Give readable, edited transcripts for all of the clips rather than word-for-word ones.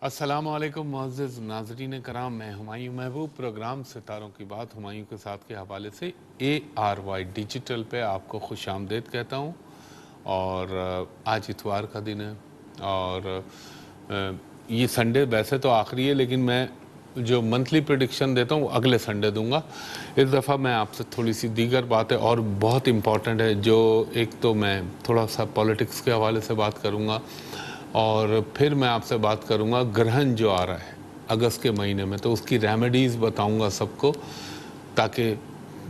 अस्सलाम वालेकुम मुअज़्ज़िज़ नाज़रीन करام, मैं हुमायूं महबूब प्रोग्राम सितारों की बात हुमायूं के साथ के हवाले से ARY डिजिटल पे आपको खुश आमदीद कहता हूँ। और आज इतवार का दिन है और ये संडे वैसे तो आखिरी है, लेकिन मैं जो मंथली प्रेडिक्शन देता हूँ अगले संडे दूंगा। इस दफ़ा मैं आपसे थोड़ी सी दीगर बातें और बहुत इम्पॉर्टेंट है, जो एक तो मैं थोड़ा सा पॉलिटिक्स के हवाले से बात करूँगा और फिर मैं आपसे बात करूंगा ग्रहण जो आ रहा है अगस्त के महीने में, तो उसकी रेमेडीज़ बताऊंगा सबको, ताकि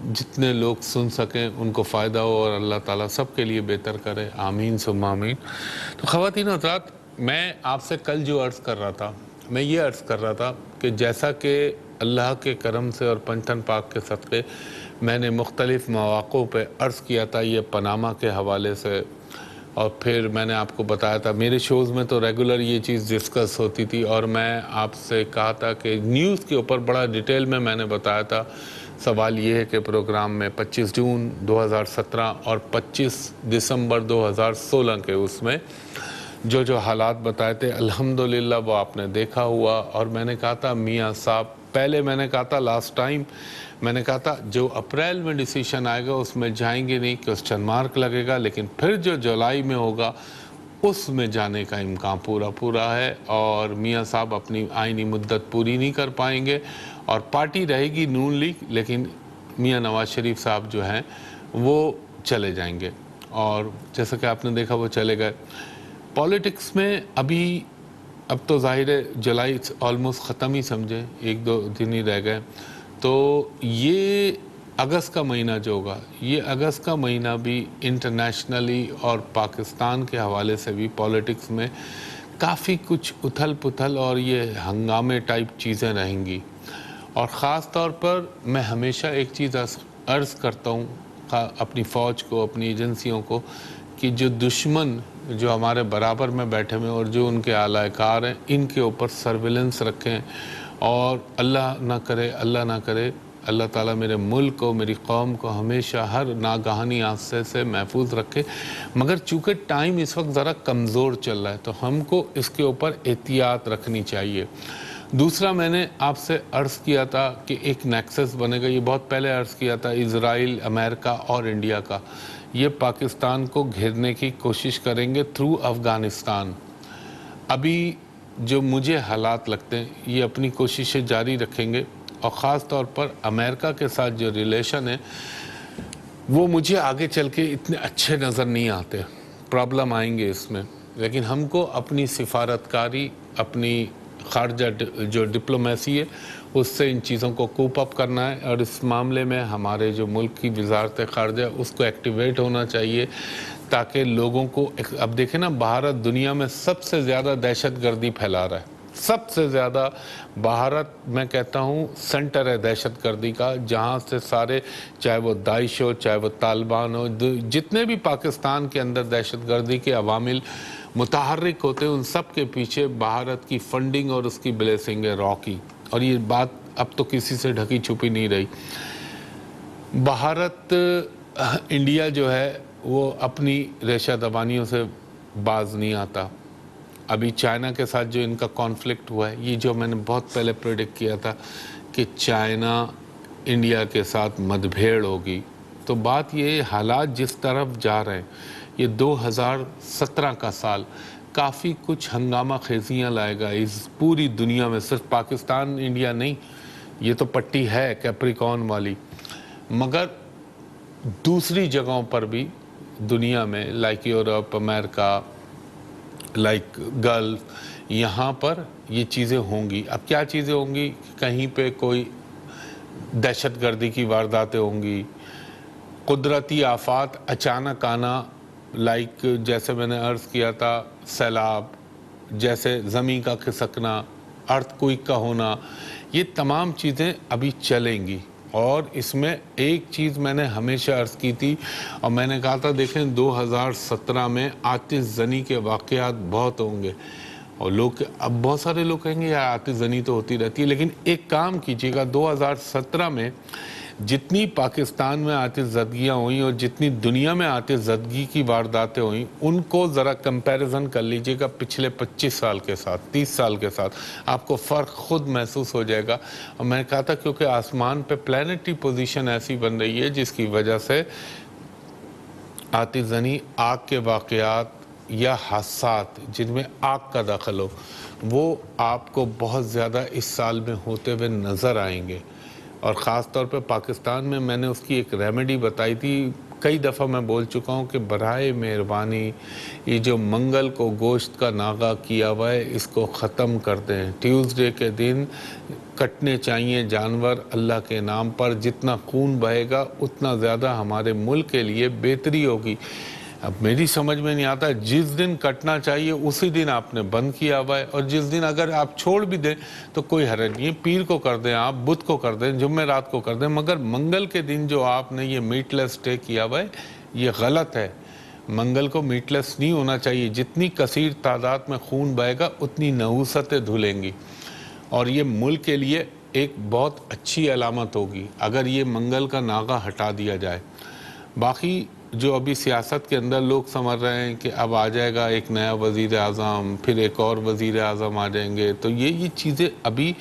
जितने लोग सुन सकें उनको फ़ायदा हो और अल्लाह ताला सबके लिए बेहतर करे। आमीन सुम्मा आमीन। तो ख़वातीन हज़रात, मैं आपसे कल जो अर्ज़ कर रहा था, मैं ये अर्ज़ कर रहा था कि जैसा कि अल्लाह के करम से और पंचतन पाक के सदक़े मैंने मुख्तलिफ़ मौक़ों पर अर्ज़ किया था, ये पनामा के हवाले से, और फिर मैंने आपको बताया था मेरे शोज़ में तो रेगुलर ये चीज़ डिस्कस होती थी, और मैं आपसे कहा था कि न्यूज़ के ऊपर बड़ा डिटेल में मैंने बताया था। सवाल ये है कि प्रोग्राम में 25 जून 2017 और 25 दिसंबर 2016 के उसमें जो जो हालात बताए थे अल्हम्दुलिल्लाह वो आपने देखा हुआ। और मैंने कहा था मियाँ साहब, पहले मैंने कहा था लास्ट टाइम, मैंने कहा था जो अप्रैल में डिसीजन आएगा उसमें जाएंगे नहीं, क्वेश्चन मार्क लगेगा, लेकिन फिर जो जुलाई में होगा उसमें जाने का इम्कान पूरा है। और मियाँ साहब अपनी आइनी मुद्दत पूरी नहीं कर पाएंगे और पार्टी रहेगी नून लीग, लेकिन मियाँ नवाज़ शरीफ साहब जो हैं वो चले जाएंगे। और जैसा कि आपने देखा वो चले गए। पॉलिटिक्स में अभी अब तो ज़ाहिर है जुलाई ऑलमोस्ट ख़त्म ही समझे, एक दो दिन ही रह गए। तो ये अगस्त का महीना जो होगा, ये अगस्त का महीना भी इंटरनेशनली और पाकिस्तान के हवाले से भी पॉलिटिक्स में काफ़ी कुछ उथल पुथल और ये हंगामे टाइप चीज़ें रहेंगी। और ख़ास तौर पर मैं हमेशा एक चीज़ अर्ज़ करता हूँ अपनी फ़ौज को, अपनी एजेंसियों को, कि जो दुश्मन जो हमारे बराबर में बैठे हुए और जो उनके आलाकार हैं, इनके ऊपर सर्विलेंस रखें। और अल्लाह ना करे अल्लाह ताला मेरे मुल्क को, मेरी कौम को हमेशा हर नागहानी हादसे से महफूज रखे। मगर चूँकि टाइम इस वक्त ज़रा कमज़ोर चल रहा है तो हमको इसके ऊपर एहतियात रखनी चाहिए। दूसरा, मैंने आपसे अर्ज़ किया था कि एक नेक्सस बनेगा, ये बहुत पहले अर्ज़ किया था, इज़राइल, अमेरिका और इंडिया का। ये पाकिस्तान को घेरने की कोशिश करेंगे थ्रू अफ़गानिस्तान। अभी जो मुझे हालात लगते हैं ये अपनी कोशिशें जारी रखेंगे, और ख़ास तौर पर अमेरिका के साथ जो रिलेशन है वो मुझे आगे चल के इतने अच्छे नज़र नहीं आते। प्रॉब्लम आएंगे इसमें, लेकिन हमको अपनी सिफारतकारी, अपनी खारजा जो डिप्लोमेसी है उससे इन चीज़ों को कूप अप करना है। और इस मामले में हमारे जो मुल्क की वजारत खारजा उसको एक्टिवेट होना चाहिए, ताकि लोगों को, अब देखें ना, भारत दुनिया में सबसे ज़्यादा दहशत गर्दी फैला रहा है, सबसे ज़्यादा भारत, मैं कहता हूँ, सेंटर है दहशत गर्दी का, जहाँ से सारे, चाहे वो दाइश हो, चाहे वो तालिबान हो, जितने भी पाकिस्तान के अंदर दहशत गर्दी के अवामिल मुतहर्रिक होते हैं, उन सब के पीछे भारत की फंडिंग और उसकी ब्लेसिंग है, रॉकी। और ये बात अब तो किसी से ढकी छुपी नहीं रही। भारत, इंडिया जो है वो अपनी रेशा दबानियों से बाज नहीं आता। अभी चाइना के साथ जो इनका कॉन्फ्लिक्ट हुआ है, ये जो मैंने बहुत पहले प्रेडिक्ट किया था कि चाइना इंडिया के साथ मतभेड़ होगी, तो बात ये, हालात जिस तरफ जा रहे हैं, ये 2017 का साल काफ़ी कुछ हंगामा खेजियाँ लाएगा इस पूरी दुनिया में। सिर्फ पाकिस्तान इंडिया नहीं, ये तो पट्टी है कैप्रिकॉर्न वाली, मगर दूसरी जगहों पर भी दुनिया में, like Europe, America, like gulf, यहाँ पर ये चीज़ें होंगी। अब क्या चीज़ें होंगी? कहीं पे कोई दहशत गर्दी की वारदातें होंगी, कुदरती आफात अचानक आना, लाइक जैसे मैंने अर्ज़ किया था, सैलाब, जैसे ज़मीन का खिसकना, अर्थक्वेक का होना, ये तमाम चीज़ें अभी चलेंगी। और इसमें एक चीज़ मैंने हमेशा अर्ज़ की थी, और मैंने कहा था, देखें 2017 में आतिशज़नी के वाक़यात बहुत होंगे। और लोग, अब बहुत सारे लोग कहेंगे यार आतिशज़नी तो होती रहती है, लेकिन एक काम कीजिएगा, 2017 में جتنی پاکستان میں آتش زدگیاں ہوئیں اور جتنی دنیا میں آتش زدگی کی وارداتیں ہوئیں ان کو ذرا کمپیریزن کر لیجئے گا پچھلے 25 سال کے ساتھ، 30 سال کے ساتھ، آپ کو فرق خود محسوس ہو جائے گا۔ اور میں نے کہا تھا کیونکہ آسمان پہ پلانٹری پوزیشن ایسی بن رہی ہے جس کی وجہ سے آتش زنی آگ کے واقعات یا حادثات جن میں آگ کا دخل ہو وہ آپ کو بہت زیادہ اس سال میں ہوتے ہوئے نظر آئیں گے۔ اور خاص طور پہ پاکستان میں نے اس کی ایک ریمیڈی بتائی تھی، کئی دفعہ میں بول چکا ہوں کہ برائے مہربانی یہ جو منگل کو گوشت کا ناغہ کیا ہوا ہے اس کو ختم کر دیں۔ ٹیوزڈے کے دن کٹنے چاہیے جانور اللہ کے نام پر، جتنا خون بہے گا اتنا زیادہ ہمارے ملک کے لیے بہتری ہوگی۔ اب میری سمجھ میں نہیں آتا، جس دن کٹنا چاہیے اسی دن آپ نے بند کیا ہوا ہے، اور جس دن اگر آپ چھوڑ بھی دیں تو کوئی حرج نہیں ہے، پیر کو کر دیں، آپ بدھ کو کر دیں، جمعرات کو کر دیں، مگر منگل کے دن جو آپ نے یہ میٹ لیس ڈے کیا ہوا ہے یہ غلط ہے۔ منگل کو میٹ لیس نہیں ہونا چاہیے، جتنی کثیر تعداد میں خون بہے گا اتنی نحوستیں دھلیں گی، اور یہ ملک کے لیے ایک بہت اچھی علامت ہوگی اگر یہ منگل کا ناغہ ہٹا دیا جائے۔ باقی جو ابھی سیاست کے اندر لوگ سمجھ رہے ہیں کہ اب آ جائے گا ایک نیا وزیر اعظم، پھر ایک اور وزیر اعظم آ جائیں گے، تو یہ چیزیں ابھی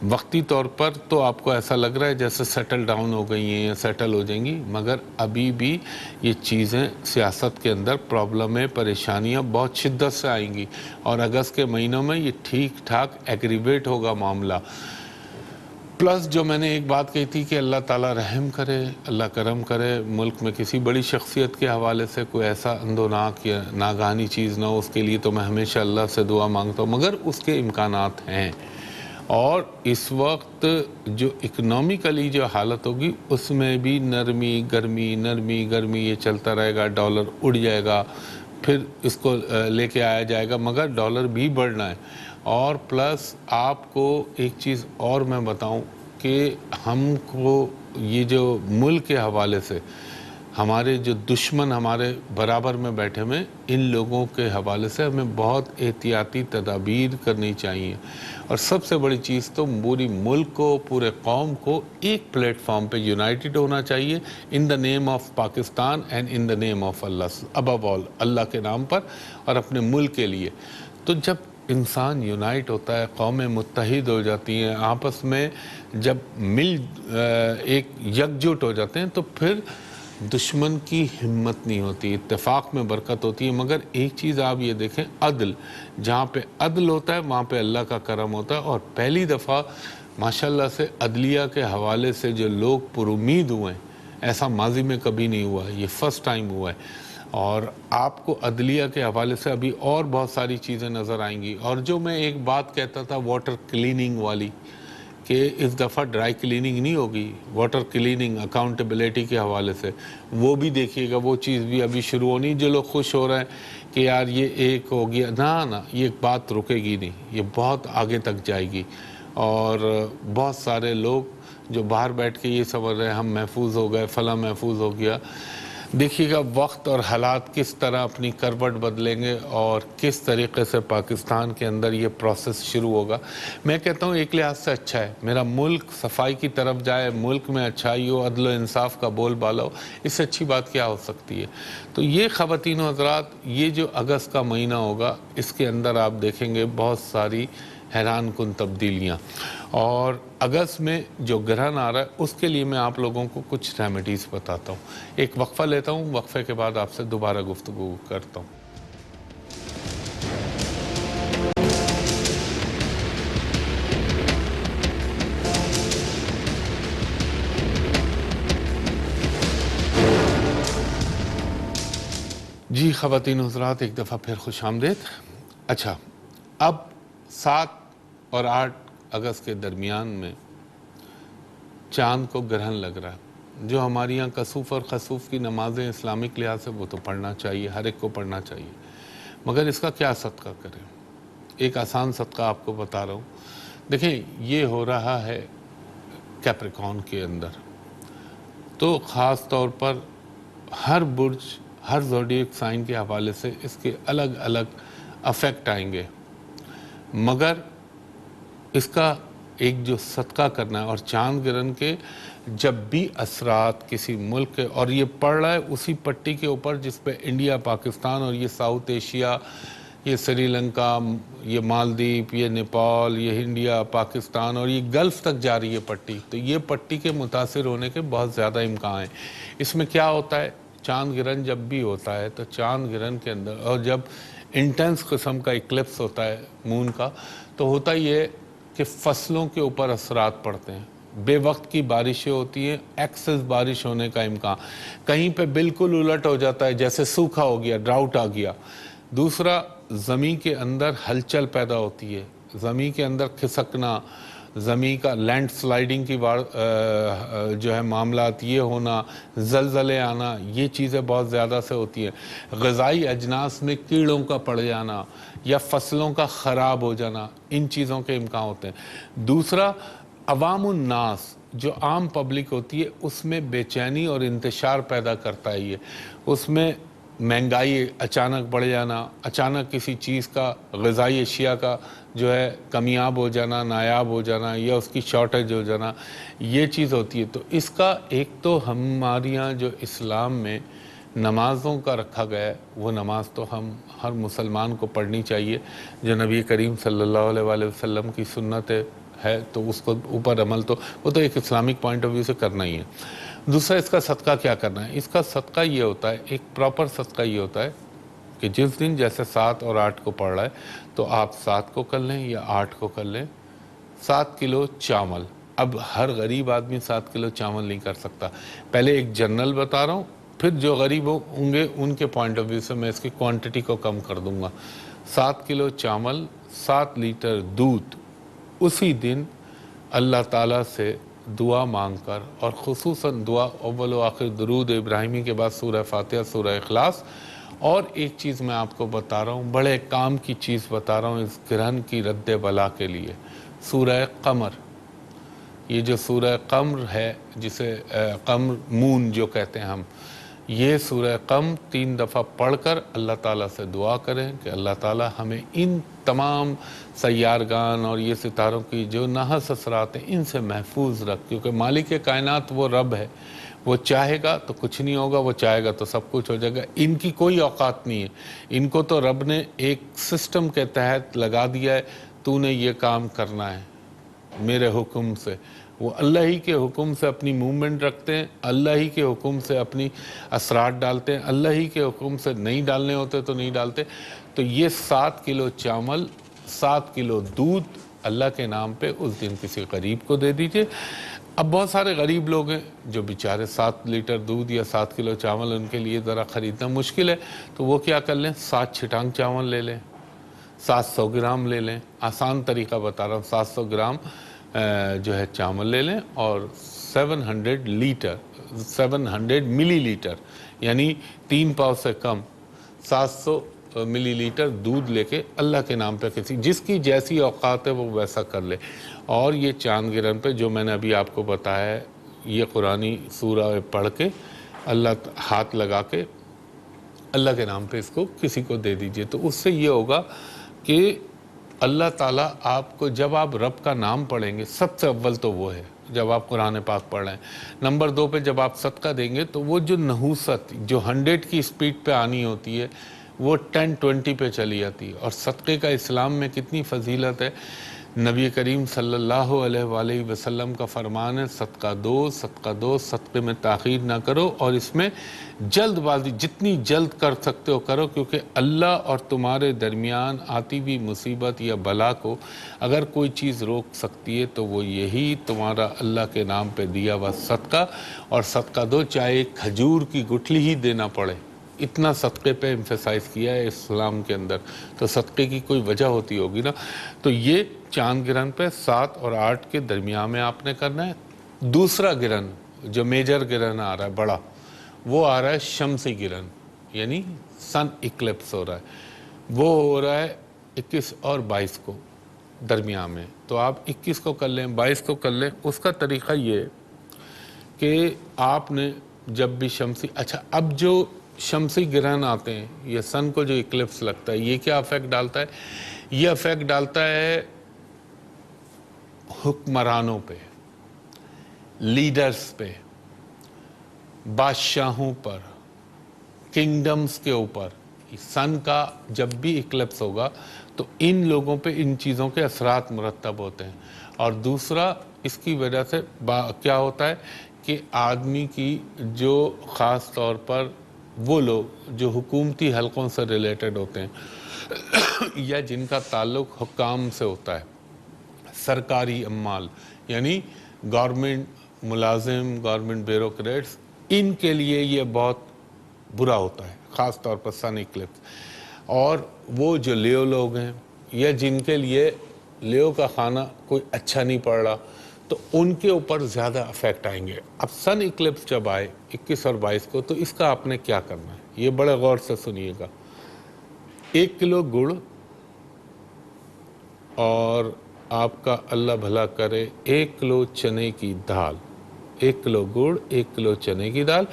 وقتی طور پر تو آپ کو ایسا لگ رہا ہے جیسے سیٹل ڈاؤن ہو گئی ہیں یا سیٹل ہو جائیں گی، مگر ابھی بھی یہ چیزیں سیاست کے اندر پرابلمیں، پریشانیاں بہت شدت سے آئیں گی، اور اگست کے مہینوں میں یہ ٹھیک ٹھاک ایگریویٹ ہوگا معاملہ۔ پلس جو میں نے ایک بات کہی تھی کہ اللہ تعالیٰ رحم کرے، اللہ کرم کرے، ملک میں کسی بڑی شخصیت کے حوالے سے کوئی ایسا اندوناک یا ناگہانی چیز نہ ہو، اس کے لیے تو میں ہمیشہ اللہ سے دعا مانگتا ہوں، مگر اس کے امکانات ہیں۔ اور اس وقت جو اکنومیکلی جو حالت ہوگی اس میں بھی نرمی گرمی یہ چلتا رہے گا، ڈالر اڑ جائے گا، پھر اس کو لے کے آیا جائے گا، مگر ڈالر بھی بڑھنا ہے۔ اور پلس آپ کو ایک چیز اور میں بتاؤں کہ ہم کو یہ جو ملک کے حوالے سے ہمارے جو دشمن ہمارے برابر میں بیٹھے ہوئے ان لوگوں کے حوالے سے ہمیں بہت احتیاطی تدابیر کرنی چاہیے، اور سب سے بڑی چیز تو پوری ملک کو، پورے قوم کو ایک پلیٹ فارم پہ یونائٹڈ ہونا چاہیے، in the name of Pakistan and in the name of Allah, ابو آل اللہ کے نام پر اور اپنے ملک کے لیے۔ تو جب انسان یونائٹ ہوتا ہے، قومیں متحد ہو جاتی ہیں، آپس میں جب ایک یکجٹ ہو جاتے ہیں تو پھر دشمن کی ہمت نہیں ہوتی، اتفاق میں برکت ہوتی ہے۔ مگر ایک چیز آپ یہ دیکھیں، عدل، جہاں پہ عدل ہوتا ہے وہاں پہ اللہ کا کرم ہوتا ہے، اور پہلی دفعہ ماشاءاللہ سے عدلیہ کے حوالے سے جو لوگ پر امید ہوئے ہیں، ایسا ماضی میں کبھی نہیں ہوا ہے، یہ فرسٹ ٹائم ہوا ہے۔ اور آپ کو عدلیہ کے حوالے سے ابھی اور بہت ساری چیزیں نظر آئیں گی۔ اور جو میں ایک بات کہتا تھا واٹر کلیننگ والی، کہ اس دفعہ ڈرائی کلیننگ نہیں ہوگی، واٹر کلیننگ اکاؤنٹیبلٹی کے حوالے سے، وہ بھی دیکھیے گا، وہ چیز بھی ابھی شروع ہونی۔ جو لوگ خوش ہو رہے ہیں کہ یار یہ ایک ہو گیا، نہ یہ بات رکے گی نہیں، یہ بہت آگے تک جائے گی، اور بہت سارے لوگ جو باہر بیٹھ کے یہ سمجھ رہے ہیں ہم محفوظ ہو گئے، فلاں محفوظ ہو گیا، دیکھیے گا وقت اور حالات کس طرح اپنی کروٹ بدلیں گے اور کس طریقے سے پاکستان کے اندر یہ پروسیس شروع ہوگا۔ میں کہتا ہوں ایک لحاظ سے اچھا ہے، میرا ملک صفائی کی طرف جائے، ملک میں اچھائی ہو، عدل و انصاف کا بول بالا ہو، اس سے اچھی بات کیا ہو سکتی ہے۔ تو یہ خواتین و حضرات، یہ جو اگست کا مہینہ ہوگا اس کے اندر آپ دیکھیں گے بہت ساری حیران کن تبدیلیاں، اور اگست میں جو گرہن آ رہا ہے اس کے لیے میں آپ لوگوں کو کچھ ریمیڈیز بتاتا ہوں۔ ایک وقفہ لیتا ہوں، وقفے کے بعد آپ سے دوبارہ گفتگو کرتا ہوں۔ جی خواتین و حضرات، ایک دفعہ پھر خوش آمدید۔ اچھا، اب 7 اور 8 اگست کے درمیان میں چاند کو گرہن لگ رہا ہے، جو ہماری یہاں کسوف اور خسوف کی نمازیں اسلامک لحاظ سے وہ تو پڑھنا چاہیے، ہر ایک کو پڑھنا چاہیے، مگر اس کا کیا صدقہ کریں؟ ایک آسان صدقہ آپ کو بتا رہا ہوں۔ دیکھیں، یہ ہو رہا ہے کیپریکون کے اندر، تو خاص طور پر ہر برج، ہر زوڈیک سائن کے حوالے سے اس کے الگ الگ افیکٹ آئیں گے، مگر اس کا ایک جو صدقہ کرنا ہے، اور چاند گرہن کے جب بھی اثرات کسی ملک کے، اور یہ پڑ رہا ہے اسی پٹی کے اوپر جس پہ انڈیا، پاکستان اور یہ ساؤتھ ایشیا، یہ سری لنکا، یہ مالدیپ، یہ نیپال، یہ انڈیا، پاکستان اور یہ گلف تک جا رہی ہے پٹی، تو یہ پٹی کے متاثر ہونے کے بہت زیادہ امکان ہیں۔ اس میں کیا ہوتا ہے، چاند گرہن جب بھی ہوتا ہے تو چاند گرہن کے اندر، اور جب انٹینس قسم کا اکلپس ہوتا ہے مون کا، تو ہوتا یہ کہ فصلوں کے اوپر اثرات پڑتے ہیں، بے وقت کی بارشیں ہوتی ہیں، ایکسس بارش ہونے کا امکان، کہیں پہ بالکل الٹ ہو جاتا ہے، جیسے سوکھا ہو گیا، ڈراؤٹ آ گیا۔ دوسرا، زمین کے اندر ہلچل پیدا ہوتی ہے، زمین کے اندر کھسکنا، زمین کا لینڈ سلائیڈنگ کی جو ہے معاملات یہ ہونا، زلزلے آنا، یہ چیزیں بہت زیادہ سے ہوتی ہیں۔ غذائی اجناس میں کیڑوں کا پڑ جانا یا فصلوں کا خراب ہو جانا، ان چیزوں کے امکان ہوتے ہیں۔ دوسرا، عوام الناس جو عام پبلک ہوتی ہے اس میں بے چینی اور انتشار پیدا کرتا ہے، یہ اس میں مہنگائی اچانک بڑھ جانا، اچانک کسی چیز کا، غذائی اشیاء کا جو ہے کمیاب ہو جانا، نایاب ہو جانا، یا اس کی شارٹیج ہو جانا، یہ چیز ہوتی ہے۔ تو اس کا ایک تو ہمارے یہاں جو اسلام میں نمازوں کا رکھا گیا ہے، وہ نماز تو ہم ہر مسلمان کو پڑھنی چاہیے، جو نبی کریم صلی اللہ علیہ وآلہ وسلم کی سنت ہے، تو اس کو اوپر عمل تو وہ تو ایک اسلامک پوائنٹ آف ویو سے کرنا ہی ہے۔ دوسرا، اس کا صدقہ کیا کرنا ہے؟ اس کا صدقہ یہ ہوتا ہے، ایک پراپر صدقہ یہ ہوتا ہے کہ جس دن جیسے 7 اور 8 کو پڑھ رہا ہے تو آپ 7 کو کر لیں یا 8 کو کر لیں۔ 7 کلو چاول، اب ہر غریب آدمی 7 کلو چاول نہیں کر سکتا، پہلے ایک جنرل بتا رہا ہوں، پھر جو غریب ہوں گے ان کے پوائنٹ آف ویو سے میں اس کی کوانٹٹی کو کم کر دوں گا۔ 7 کلو چاول، 7 لیٹر دودھ، اسی دن اللہ تعالیٰ سے دعا مانگ کر، اور خصوصاً دعا اول و آخر درود ابراہیمی کے بعد سورہ فاتحہ، سورہ اخلاص۔ اور ایک چیز میں آپ کو بتا رہا ہوں، بڑے کام کی چیز بتا رہا ہوں اس گرہن کی رد بلا کے لیے، سورہ قمر۔ یہ جو سورہ قمر ہے، جسے قمر مون جو کہتے ہیں ہم، یہ سورہ قمر 3 دفعہ پڑھ کر اللہ تعالیٰ سے دعا کریں کہ اللہ تعالیٰ ہمیں ان تمام سیارگان اور یہ ستاروں کی جو ناحس اثرات ہیں ان سے محفوظ رکھ، کیونکہ مالک کائنات وہ رب ہے، وہ چاہے گا تو کچھ نہیں ہوگا، وہ چاہے گا تو سب کچھ ہو جائے گا۔ ان کی کوئی اوقات نہیں ہے، ان کو تو رب نے ایک سسٹم کے تحت لگا دیا ہے، تو نے یہ کام کرنا ہے میرے حکم سے۔ وہ اللہ ہی کے حکم سے اپنی موومنٹ رکھتے ہیں، اللہ ہی کے حکم سے اپنی اثرات ڈالتے ہیں، اللہ ہی کے حکم سے نہیں ڈالنے ہوتے تو نہیں ڈالتے۔ تو یہ 7 کلو چاول، 7 کلو دودھ اللہ کے نام پہ اس دن کسی غریب کو دے دیجئے۔ اب بہت سارے غریب لوگ ہیں جو بیچارے 7 لیٹر دودھ یا 7 کلو چاول ان کے لیے ذرا خریدنا مشکل ہے، تو وہ کیا کر لیں، 7 چھٹانگ چاول لے لیں، 700 گرام لے لیں، آسان طریقہ بتا رہا ہوں، 700 گرام جو ہے چاول لے لیں، اور 700 ملی لیٹر یعنی 3 پاؤ سے کم 700 ملی لیٹر دودھ لے کے اللہ کے نام پہ کسی جس کی جیسی اوقات ہے وہ ویسا کر لے۔ اور یہ چاند گرہن پہ جو میں نے ابھی آپ کو بتایا ہے، یہ قرآنی سورہ پڑھ کے اللہ ہاتھ لگا کے اللہ کے نام پہ اس کو کسی کو دے دیجئے، تو اس سے یہ ہوگا کہ اللہ تعالیٰ آپ کو، جب آپ رب کا نام پڑھیں گے، سب سے اول تو وہ ہے جب آپ قرآن پاک پڑھ رہے ہیں، نمبر 2 پہ جب آپ صدقہ دیں گے تو وہ جو نحوست جو 100 کی سپیڈ پہ آنی ہوتی ہے وہ 10-20 پہ چلی جاتی ہے۔ اور صدقے کا اسلام میں کتنی فضیلت ہے، نبی کریم صلی اللہ علیہ وآلہ وسلم کا فرمان ہے، صدقہ دو، صدقہ دو، صدقے میں تاخیر نہ کرو، اور اس میں جلد بازی جتنی جلد کر سکتے ہو کرو، کیونکہ اللہ اور تمہارے درمیان آتی ہوئی مصیبت یا بلا کو اگر کوئی چیز روک سکتی ہے تو وہ یہی تمہارا اللہ کے نام پہ دیا ہوا صدقہ، اور صدقہ دو چاہے ایک کھجور کی گٹھلی ہی دینا پڑے، اتنا صدقے پہ ایمفیسائز کیا ہے اسلام کے اندر، تو صدقے کی کوئی وجہ ہوتی ہوگی نا۔ تو یہ چاند گرہن پہ 7 اور 8 کے درمیان میں آپ نے کرنا ہے۔ دوسرا گرہن جو میجر گرہن آ رہا ہے بڑا، وہ آ رہا ہے شمسی گرہن، یعنی سن ایکلپس ہو رہا ہے، وہ ہو رہا ہے 21 اور 22 کو درمیان میں، تو آپ 21 کو کر لیں، 22 کو کر لیں۔ اس کا طریقہ یہ ہے کہ آپ نے جب بھی شمسی، اچھا اب جو شمسی گرہن آتے ہیں، یہ سن کو جو ایکلپس لگتا ہے، یہ کیا افیکٹ ڈالتا ہے؟ یہ افیکٹ ڈالتا ہے हुक्मरानों पे, लीडर्स पे, बादशाहों पर, किंगडम्स के ऊपर सन का जब भी इक्लिप्स होगा तो इन लोगों पे इन चीज़ों के असरात मुरतब होते हैं। और दूसरा, इसकी वजह से क्या होता है कि आदमी की जो ख़ास तौर पर वो लोग जो हुकूमती हलकों से रिलेटेड होते हैं या जिनका ताल्लुक़ हुक्काम से होता है, सरकारी अम्माल यानी गवर्नमेंट मुलाजिम, गवर्नमेंट ब्यूरोक्रेट्स, इनके लिए ये बहुत बुरा होता है, ख़ास तौर पर सन इक्लिप्स। और वो जो लियो लोग हैं या जिनके लिए लियो का खाना कोई अच्छा नहीं पड़ रहा, तो उनके ऊपर ज़्यादा अफेक्ट आएंगे। अब सन इक्लिप्स जब आए 21 और 22 को, तो इसका आपने क्या करना है, ये बड़े गौर से सुनिएगा। 1 किलो गुड़ और आपका अल्लाह भला करे 1 किलो चने की दाल, 1 किलो गुड़, 1 किलो चने की दाल।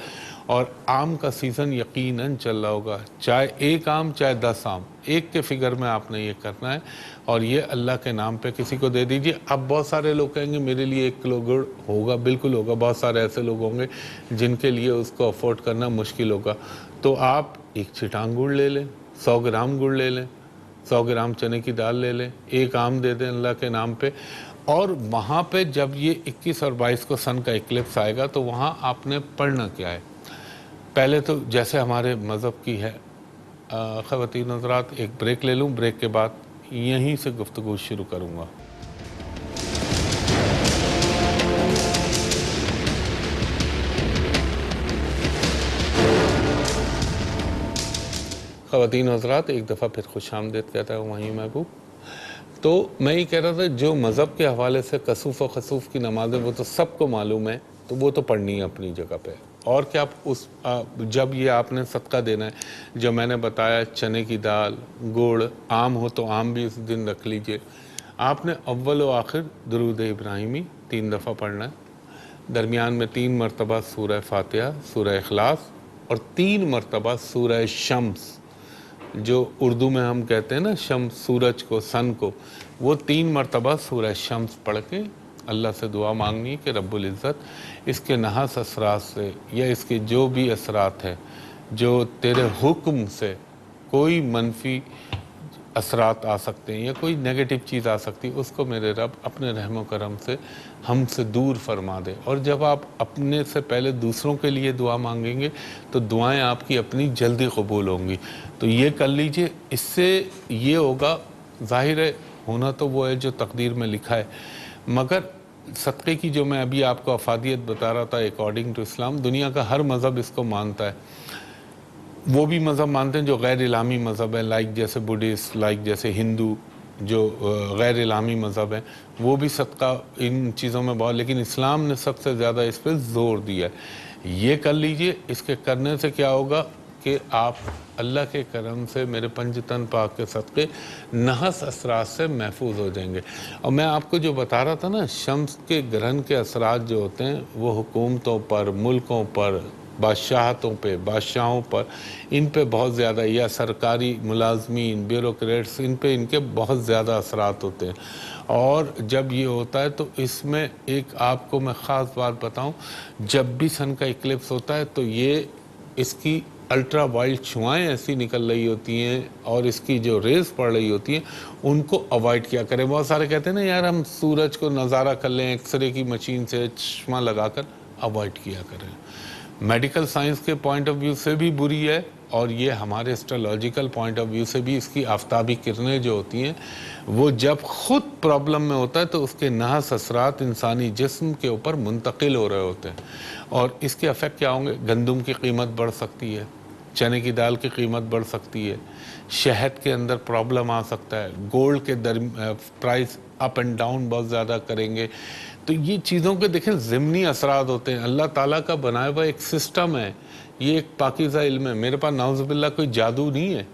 और आम का सीज़न यकीनन चल रहा होगा, चाहे 1 आम चाहे 10 आम, 1 के फिगर में आपने ये करना है और ये अल्लाह के नाम पे किसी को दे दीजिए। अब बहुत सारे लोग कहेंगे मेरे लिए 1 किलो गुड़ होगा, बिल्कुल होगा। बहुत सारे ऐसे लोग होंगे जिनके लिए उसको अफोर्ड करना मुश्किल होगा, तो आप 1 छिटांग गुड़ ले लें, 100 ग्राम गुड़ ले लें, 100 ग्राम चने की दाल ले लें, 1 आम दे दें अल्लाह के नाम पे। और वहाँ पे जब ये 21 और 22 को सन का इक्लिप्स आएगा तो वहाँ आपने पढ़ना क्या है। पहले तो जैसे हमारे मज़हब की है, ख़वातीन हज़रात, एक ब्रेक ले लूँ, ब्रेक के बाद यहीं से गुफ्तगू शुरू करूँगा। ख़वातीन हज़रात, एक दफ़ा फिर खुशामदीद कहता हूँ वहीं महबूब। तो मैं ये कह रहा था, जो मज़हब के हवाले से कसूफ़ व खसूफ़ की नमाज़ें वो तो सबको मालूम है, तो वो तो पढ़नी है अपनी जगह पे। और क्या आप उस जब ये आपने सदका देना है, जो मैंने बताया चने की दाल, गुड़, आम हो तो आम भी उस दिन रख लीजिए। आपने अव्वल व आखिर दुरूद इब्राहिमी 3 दफ़ा पढ़ना है, दरमियान में 3 मरतबा सूरह फातिहा, सूरह इखलास और 3 मरतबा सूरह शम्स, जो उर्दू में हम कहते हैं ना शम्स, सूरज को, सन को, वो 3 मरतबा सूरह शम्स पढ़ के अल्लाह से दुआ मांगनी है कि रब्बुल इज़्ज़त इसके नहास असरात से या इसके जो भी असरात हैं, जो तेरे हुक्म से कोई मनफी असरात आ सकते हैं या कोई नेगेटिव चीज़ आ सकती है, उसको मेरे रब अपने रहम करम से हमसे दूर फरमा दे। और जब आप अपने से पहले दूसरों के लिए दुआ मांगेंगे तो दुआएं आपकी अपनी जल्दी कबूल होंगी। तो ये कर लीजिए, इससे ये होगा, ज़ाहिर है होना तो वो है जो तकदीर में लिखा है, मगर सदक़े की जो मैं अभी आपको अफादियत बता रहा था अकॉर्डिंग टू इस्लाम, दुनिया का हर मज़हब इसको मानता है। वो भी मज़हब मानते हैं जो गैर इलामी मज़हब है, लाइक जैसे बुद्धिस्ट, लाइक जैसे हिंदू, जो गैर इलामी मज़हब है, वो भी सदका इन चीज़ों में बहुत, लेकिन इस्लाम ने सबसे ज़्यादा इस पर ज़ोर दिया है। ये कर लीजिए, इसके करने से क्या होगा कि आप अल्लाह के करम से मेरे पंजतन पाक के सदक़े नहस असरात से महफूज हो जाएंगे। और मैं आपको जो बता रहा था ना, शम्स के ग्रहण के असरात जो होते हैं वो हुकूमतों पर, मुल्कों पर, बादशाहतों पे, बादशाहों पर, इन पे बहुत ज़्यादा, या सरकारी मुलाजमीन, ब्यूरोक्रेट्स, इन पे इनके बहुत ज़्यादा असरात होते हैं। और जब ये होता है तो इसमें एक आपको मैं ख़ास बात बताऊं, जब भी सन का इक्लिप्स होता है तो ये इसकी अल्ट्रा वाइल्ड छुआएँ ऐसी निकल रही होती हैं और इसकी जो रेज़ पड़ रही होती हैं उनको अवॉइड किया करें। बहुत सारे कहते हैं ना यार हम सूरज को नज़ारा कर लें एक्सरे की मशीन से, चश्मा लगाकर, अवॉइड किया करें। मेडिकल साइंस के पॉइंट ऑफ व्यू से भी बुरी है और ये हमारे एस्ट्रोलॉजिकल पॉइंट ऑफ व्यू से भी, इसकी आफ्ताबी किरणें जो होती हैं वो जब ख़ुद प्रॉब्लम में होता है तो उसके नहस असरात इंसानी जिस्म के ऊपर मुंतकिल हो रहे होते हैं। और इसके अफेक्ट क्या होंगे, गंदम की कीमत बढ़ सकती है, चने की दाल की कीमत बढ़ सकती है, शहद के अंदर प्रॉब्लम आ सकता है, गोल्ड के प्राइस अप एंड डाउन बहुत ज़्यादा करेंगे। तो ये चीज़ों के देखें ज़िमनी असरात होते हैं, अल्लाह ताला का बनाया हुआ एक सिस्टम है, ये एक पाकीज़ा इल्म है। मेरे पास नाउज़ुबिल्लाह कोई जादू नहीं है,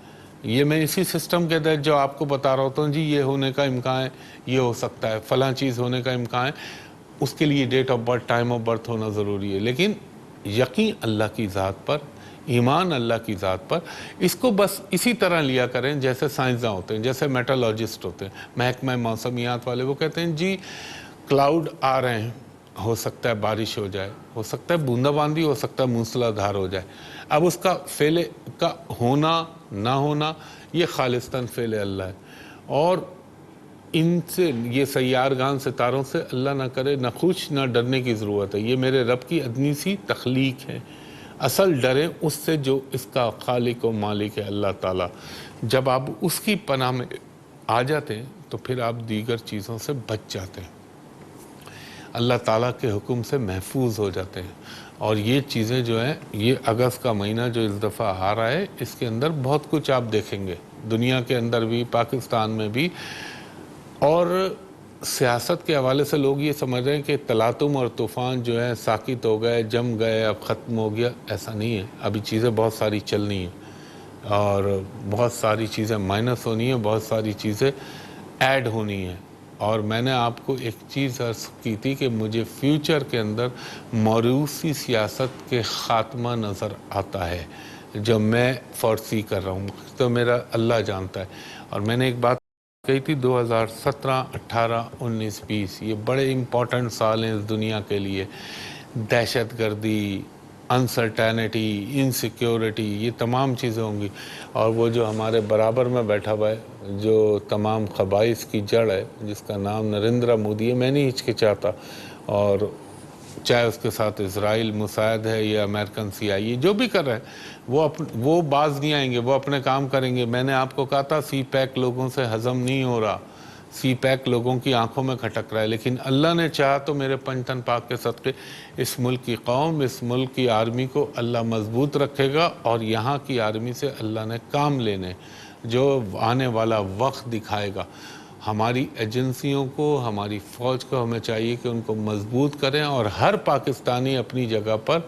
ये मैं इसी सिस्टम के तहत जो आपको बता रहा होता हूँ, जी ये होने का इम्कान है, ये हो सकता है, फ़लाँ चीज़ होने का इम्कान है, उसके लिए date of birth, time of birth होना ज़रूरी है। लेकिन यकीन अल्लाह की ज़ात पर, ईमान अल्लाह की ज़ात पर, इसको बस इसी तरह लिया करें जैसे साइंसदान होते हैं, जैसे मेटरोलॉजिस्ट होते हैं, महकमा मौसमियात वाले, वो कहते हैं जी क्लाउड आ रहे हैं, हो सकता है बारिश हो जाए, हो सकता है बूंदाबांदी, हो सकता है मूसलाधार हो जाए। अब उसका फेले का होना ना होना ये खालिस्तान फेले अल्लाह है, और इनसे, ये सैयारगान सितारों से अल्लाह ना करे ना खुश ना डरने की ज़रूरत है। ये मेरे रब की अदनी सी तख्लीक है। असल डरें उससे जो इसका खालिक व मालिक है अल्लाह ताला। जब आप उसकी पनाह में आ जाते हैं तो फिर आप दीगर चीज़ों से बच जाते हैं, अल्लाह ताला के हुक्म से महफूज हो जाते हैं। और ये चीज़ें जो हैं, ये अगस्त का महीना जो इस दफ़ा आ रहा है, इसके अंदर बहुत कुछ आप देखेंगे, दुनिया के अंदर भी, पाकिस्तान में भी। और सियासत के हवाले से लोग ये समझ रहे हैं कि तलातुम और तूफ़ान जो है साकित हो गए, जम गए, अब ख़त्म हो गया। ऐसा नहीं है, अभी चीज़ें बहुत सारी चलनी हैं और बहुत सारी चीज़ें माइनस होनी है, बहुत सारी चीज़ें ऐड होनी है। और मैंने आपको एक चीज़ अर्ज़ की थी कि मुझे फ्यूचर के अंदर मौरूसी सियासत के ख़ात्मा नज़र आता है, जो मैं फॉरसी कर रहा हूँ, तो मेरा अल्लाह जानता है। और मैंने एक बात कही थी, 2017, 18, 19, 20 ये बड़े इम्पॉर्टेंट साल हैं इस दुनिया के लिए। दहशतगर्दी, अनसर्टेनिटी, इनसिक्योरिटी, ये तमाम चीज़ें होंगी। और वो जो हमारे बराबर में बैठा हुआ है, जो तमाम ख़बाइस की जड़ है, जिसका नाम नरेंद्र मोदी है, मैं नहीं हिचकिचाता। और चाहे उसके साथ इजराइल मुसायद है या अमेरिकन CIA, जो भी कर रहे हैं, वो बाज नहीं आएंगे, वो अपने काम करेंगे। मैंने आपको कहा था CPEC लोगों से हज़म नहीं हो रहा, CPEC लोगों की आंखों में खटक रहा है, लेकिन अल्लाह ने चाहा तो मेरे पंचतन पाक के सदक़े इस मुल्क की कौम, इस मुल्क की आर्मी को अल्लाह मजबूत रखेगा। और यहाँ की आर्मी से अल्लाह ने काम लेने, जो आने वाला वक्त दिखाएगा। हमारी एजेंसियों को, हमारी फ़ौज को हमें चाहिए कि उनको मजबूत करें, और हर पाकिस्तानी अपनी जगह पर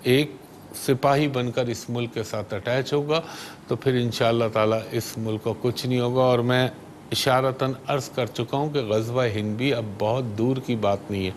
एक सिपाही बनकर इस मुल्क के साथ अटैच होगा, तो फिर इंशाअल्लाह ताला इस मुल्क को कुछ नहीं होगा। और मैं इशारतन अर्ज़ कर चुका हूँ कि ग़ज़वा हिंद भी अब बहुत दूर की बात नहीं है।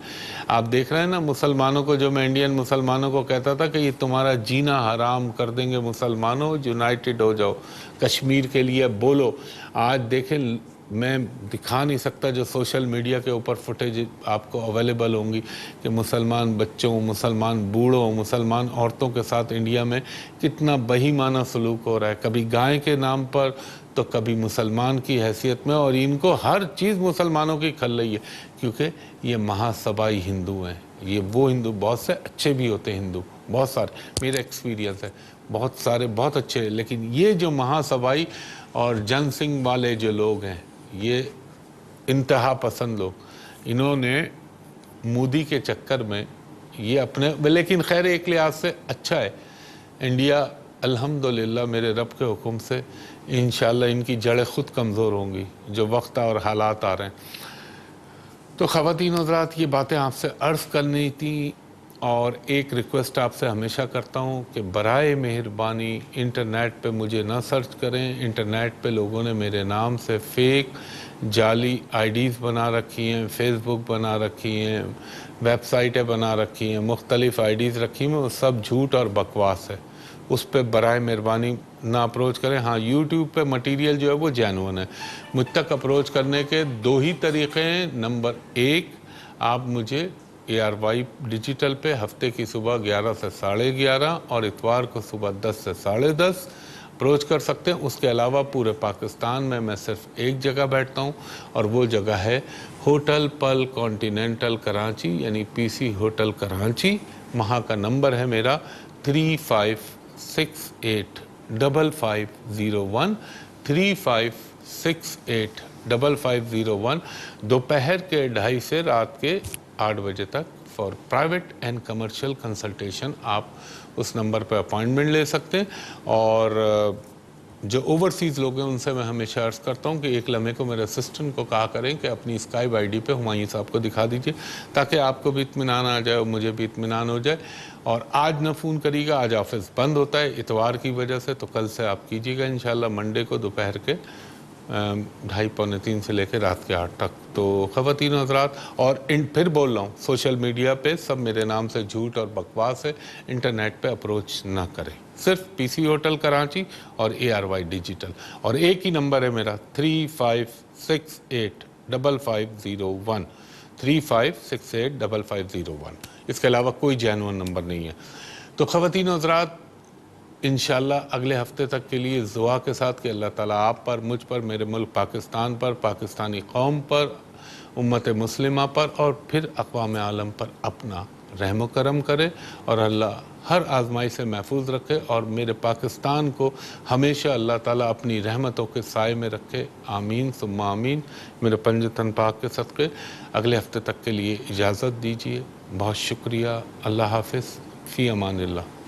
आप देख रहे हैं ना मुसलमानों को, जो मैं इंडियन मुसलमानों को कहता था कि ये तुम्हारा जीना हराम कर देंगे मुसलमानों, यूनाइटेड हो जाओ, कश्मीर के लिए बोलो। आज देखें, मैं दिखा नहीं सकता, जो सोशल मीडिया के ऊपर फुटेज आपको अवेलेबल होंगी कि मुसलमान बच्चों, मुसलमान बूढ़ों, मुसलमान औरतों के साथ इंडिया में कितना बेईमाना सलूक हो रहा है, कभी गाय के नाम पर तो कभी मुसलमान की हैसियत में। और इनको हर चीज़ मुसलमानों की खल रही है, क्योंकि ये महासबाई हिंदू हैं। ये वो हिंदू, बहुत से अच्छे भी होते हैं हिंदू, बहुत सारे, मेरा एक्सपीरियंस है, बहुत सारे बहुत अच्छे हैं। लेकिन ये जो महासबाई और जनसिंह वाले जो लोग हैं, ये इंतहा पसंद लोग, इन्होंने मोदी के चक्कर में ये अपने, लेकिन खैर एक लिहाज से अच्छा है, इंडिया अल्हम्दुलिल्लाह मेरे रब के हुक्म से इंशाअल्लाह इनकी जड़ें ख़ुद कमज़ोर होंगी, जो वक्त और हालात आ रहे हैं। तो ख़वातीन हज़रात, ये बातें आपसे अर्ज़ करनी थी। और एक रिक्वेस्ट आपसे हमेशा करता हूँ कि बराए मेहरबानी इंटरनेट पे मुझे ना सर्च करें। इंटरनेट पे लोगों ने मेरे नाम से फ़ेक जाली IDs बना रखी हैं, फेसबुक बना रखी हैं, वेबसाइटें बना रखी हैं, मुख्तलिफ़ IDs रखी हैं, वो सब झूठ और बकवास है। उस पर बराए मेहरबानी ना अप्रोच करें। हाँ, यूट्यूब पे मटेरियल जो है वो जेन्युइन है। मुझ तक अप्रोच करने के दो ही तरीक़े हैं। नंबर 1, आप मुझे ARY डिजिटल पे हफ्ते की सुबह 11 से 11:30 और इतवार को सुबह 10 से 10:30 अप्रोच कर सकते हैं। उसके अलावा पूरे पाकिस्तान में मैं सिर्फ एक जगह बैठता हूँ, और वो जगह है होटल पल कॉन्टिनेंटल कराची, यानी PC होटल कराची। वहाँ का नंबर है मेरा 35685501, 35685501। दोपहर के 2:30 से रात के 8 बजे तक for private and commercial consultation आप उस नंबर पर अपॉइंटमेंट ले सकते हैं। और जो ओवरसीज़ लोग हैं उनसे मैं हमेशा अर्ज़ करता हूं कि एक लम्हे को मेरे असिस्टेंट को कहा करें कि अपनी स्काइप ID पे हुमायूं साहब को दिखा दीजिए, ताकि आपको भी इत्मीनान आ जाए और मुझे भी इत्मीनान हो जाए। और आज न फ़ोन करिएगा, आज ऑफिस बंद होता है इतवार की वजह से, तो कल से आप कीजिएगा इंशाल्लाह, मंडे को दोपहर के 2:30 पौने 3 से लेकर रात के 8 तक। तो ख़वातीन हज़रात, और फिर बोल रहा हूँ, सोशल मीडिया पे सब मेरे नाम से झूठ और बकवास है, इंटरनेट पे अप्रोच ना करें। सिर्फ PC होटल कराची और ARY डिजिटल, और एक ही नंबर है मेरा 35685501, 35685501. اس کے علاوہ کوئی جینوئن نمبر نہیں ہے. تو خواتین و حضرات انشاءاللہ اگلے ہفتے تک کے لیے دعا کے ساتھ کہ اللہ تعالیٰ آپ پر، مجھ پر، میرے ملک پاکستان پر، پاکستانی قوم پر، امت مسلمہ پر اور پھر اقوام عالم پر اپنا رحم و کرم کرے اور اللہ ہر آزمائی سے محفوظ رکھے اور میرے پاکستان کو ہمیشہ اللہ تعالیٰ اپنی رحمتوں کے سائے میں رکھے. آمین ثم آمین. میرے پنجتن پاک کے صدقے اگلے ہفتے تک کے لیے اجازت دیجیے. بہت شکریہ. اللہ حافظ. فی امان اللہ.